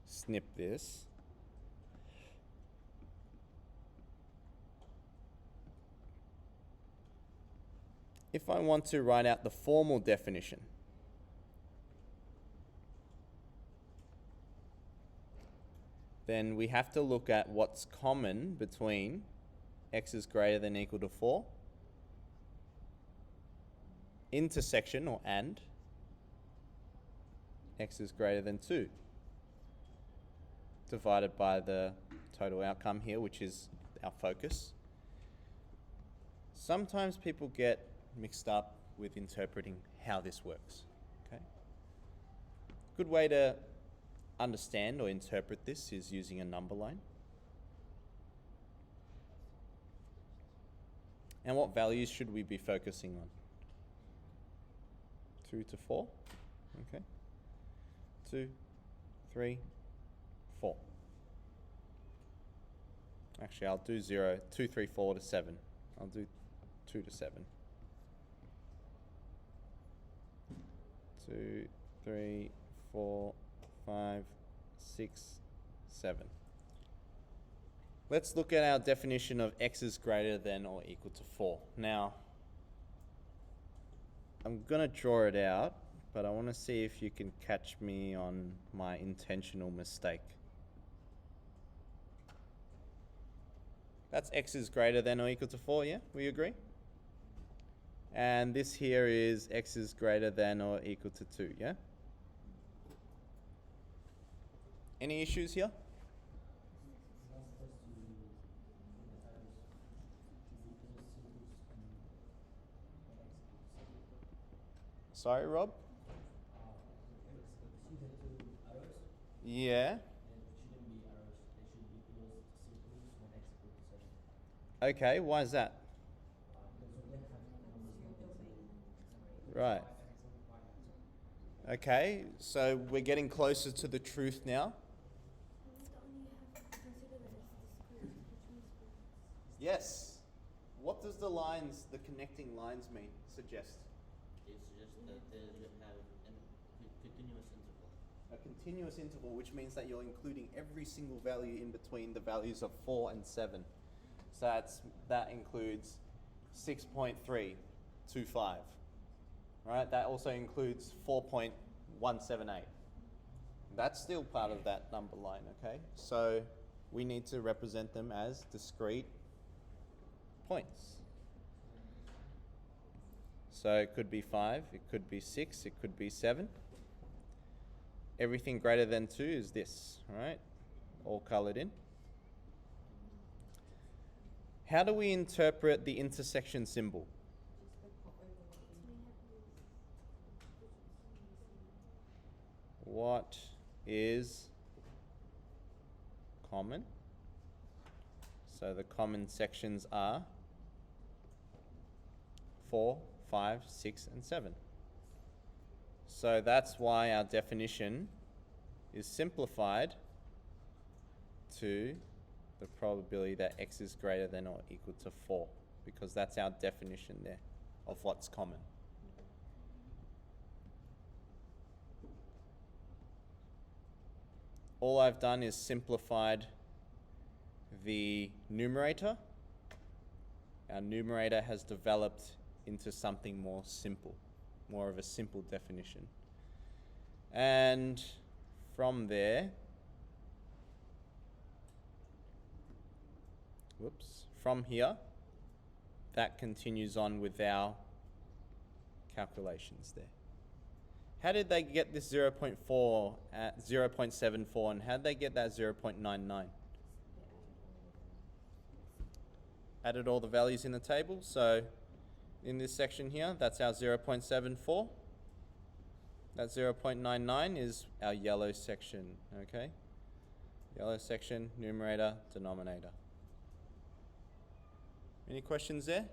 snip this. If I want to write out the formal definition, then we have to look at what's common between x is greater than or equal to 4, intersection or and, x is greater than 2, divided by the total outcome here, which is our focus. Sometimes people get mixed up with interpreting how this works. Okay. Good way to understand or interpret this is using a number line. And what values should we be focusing on? 2 to 4. Okay. 2, 3, 4. Actually, I'll do 0, 2, 3, 4 to 7. I'll do 2 to 7. 2, 3, 4, 5, 6, 7. Let's look at our definition of x is greater than or equal to 4. Now, I'm going to draw it out, but I want to see if you can catch me on my intentional mistake. That's x is greater than or equal to 4, yeah? We agree? And this here is x is greater than or equal to 2, yeah? Any issues here? Sorry, Rob? Yeah. Okay, why is that? Right. Okay, so we're getting closer to the truth now. Yes. What does the connecting lines suggest? It suggests that you have a continuous interval. a continuous interval, which means that you're including every single value in between the values of 4 and 7. So that includes 6.325, right? That also includes 4.178. That's still part of that number line, okay? So we need to represent them as discrete points. So it could be 5, it could be 6, it could be 7. Everything greater than 2 is this, right? All colored in. How do we interpret the intersection symbol? What is common? So the common sections are 4, 5, 6, and 7. So that's why our definition is simplified to the probability that x is greater than or equal to 4, because that's our definition there of what's common. All I've done is simplified the numerator. Our numerator has developed into something more simple, more of a simple definition. And from there, from here, that continues on with our calculations there. How did they get this 0.4 at 0.74, and how did they get that 0.99? Added all the values in the table. So in this section here, that's our 0.74. That 0.99 is our yellow section, okay? Yellow section, numerator, denominator. Any questions there?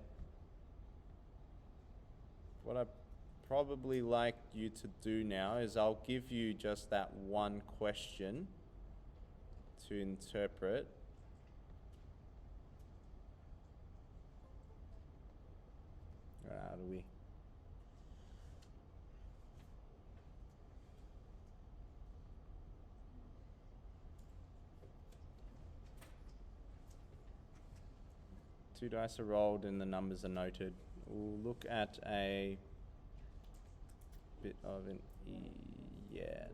What I'd probably like you to do now is I'll give you just that one question to interpret. How do we? Two dice are rolled and the numbers are noted. We'll look at a bit of an yeah.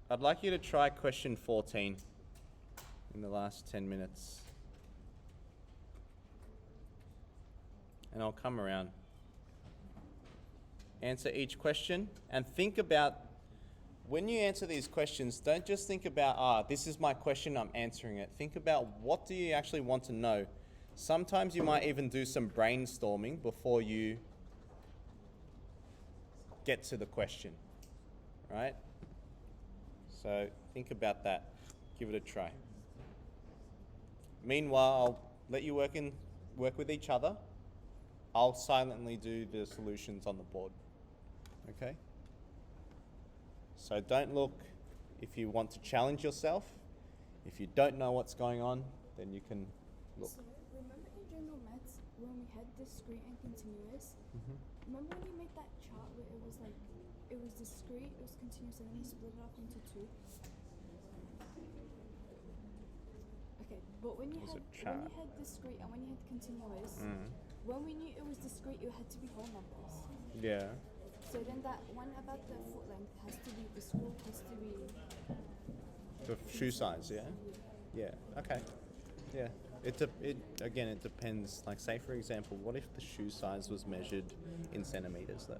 I'd like you to try question 14 in the last 10 minutes. And I'll come around. Answer each question and think about, when you answer these questions, don't just think about, this is my question, I'm answering it. Think about, what do you actually want to know? Sometimes you might even do some brainstorming before you get to the question, right? So think about that. Give it a try. Meanwhile, I'll let you work with each other. I'll silently do the solutions on the board. Okay? So don't look. If you want to challenge yourself, if you don't know what's going on, then you can look. So remember in general maths when we had discrete and continuous? Remember when you made that chart where it was like, it was discrete, it was continuous, and then you split it up into two? Okay, but when you had discrete and when you had continuous, when we knew it was discrete, it had to be whole numbers. Yeah. So then that one about the foot length has to be, the square has to be... The shoe size, yeah? Yeah, okay. Yeah. It depends. Like, say, for example, what if the shoe size was measured in centimeters, though?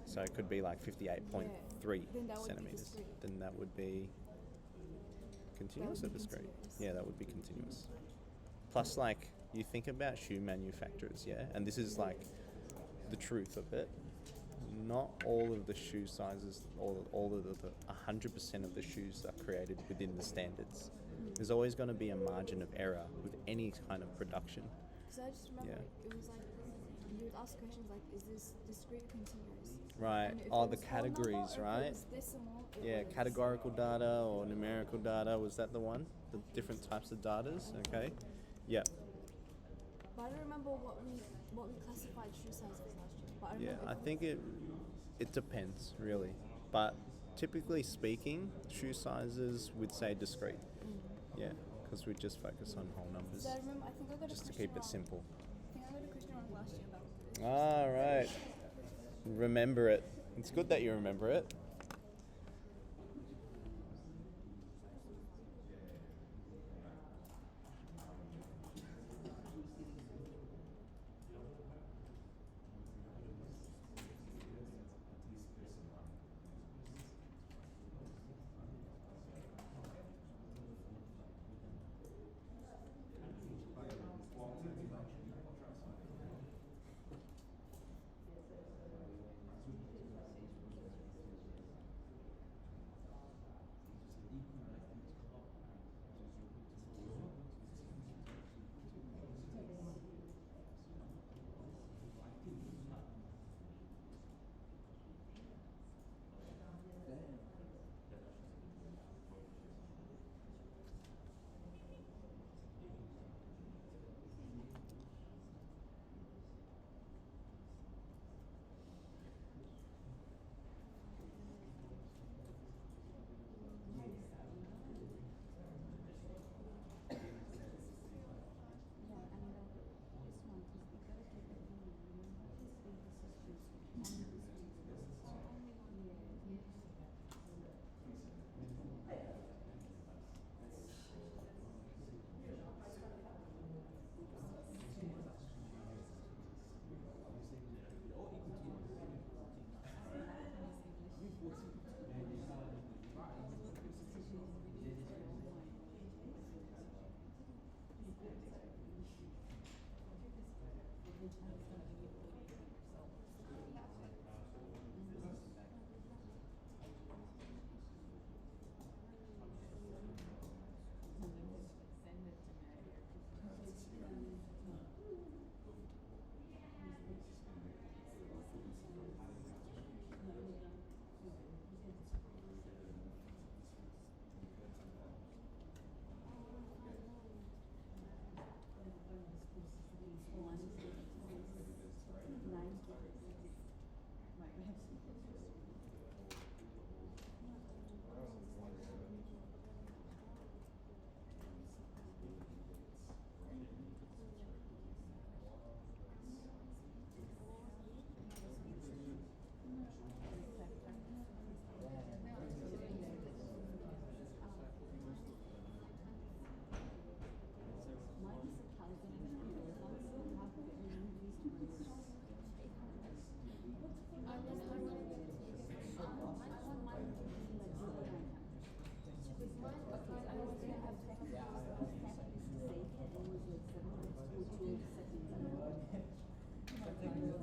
So it could be like 58.3 centimeters. Then that would be continuous or discrete? Yeah, that would be continuous. Plus, like, you think about shoe manufacturers, yeah? And this is, like, the truth of it. Not all of the shoe sizes, all of the 100% of the shoes are created within the standards. There's always going to be a margin of error with any kind of production. Because I just remember it was like, you would ask questions like, is this discrete or continuous? Right. The categories, right? Yeah, categorical data or numerical data. Was that the one? The different types of datas? Okay. Yeah. But I don't remember what we classified shoe sizes last year. But I Yeah, remember I think it depends really, but typically speaking, shoe sizes would say discrete. Yeah, because we just focus on whole numbers, So I remember. I think I got a just to question keep it wrong. simple. I think I got a question wrong last year about this. All right, remember it. It's good that you remember it. Yeah, and this one is we gotta keep it in mind.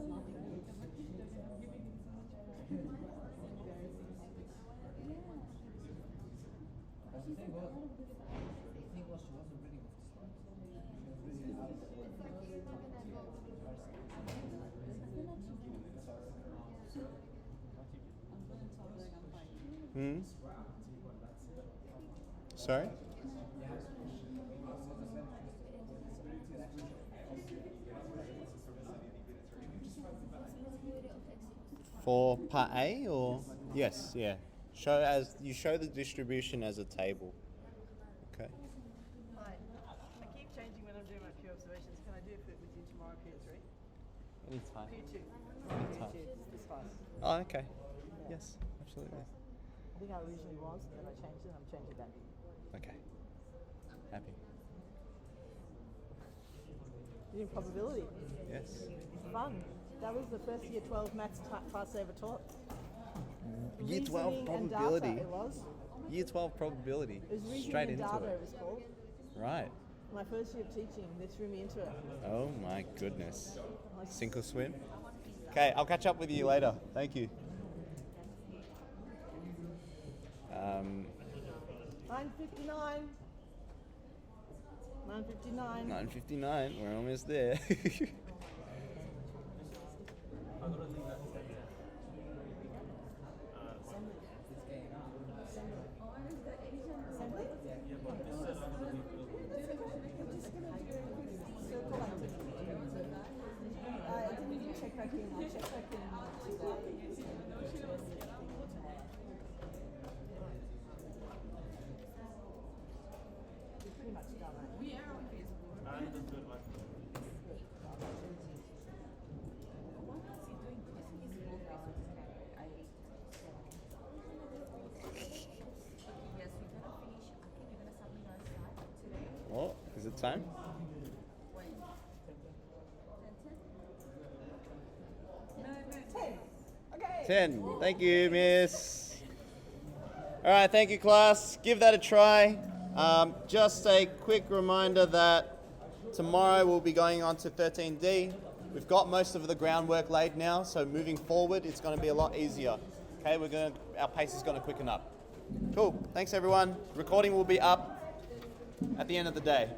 Remember, this is just only this one. Yeah. Hmm? Sorry? For part A or? Yes, yeah. You show the distribution as a table. Okay. Hi. I keep changing when I'm doing my peer observations. Can I do it with you tomorrow, peer 3? Anytime. Peer 2. Anytime. Peer 2, this class. Oh, okay. Yes, absolutely. I think I originally was, then I changed it, and I'm changing back. Okay. Happy. Doing probability. Yes. Fun. That was the first year 12 maths class I ever taught. Year 12 Reasoning and probability. data, it was. Year 12 probability. It was reasoning Straight and into data, it. it was called. Right. My first year of teaching, they threw me into it. Oh my goodness. Sink or swim? Okay, I'll catch up with you later. Thank you. 9:59. 9:59. 9:59. We're almost there. Circle activity. back in. I'll check back in today. You're pretty much done, aren't you? Oh, is it time? Okay. 10. Thank you, miss. All right, thank you, class. Give that a try. Just a quick reminder that tomorrow we'll be going on to 13D. We've got most of the groundwork laid now, so moving forward, it's going to be a lot easier. Okay, our pace is going to quicken up. Cool. Thanks, everyone. Recording will be up at the end of the day.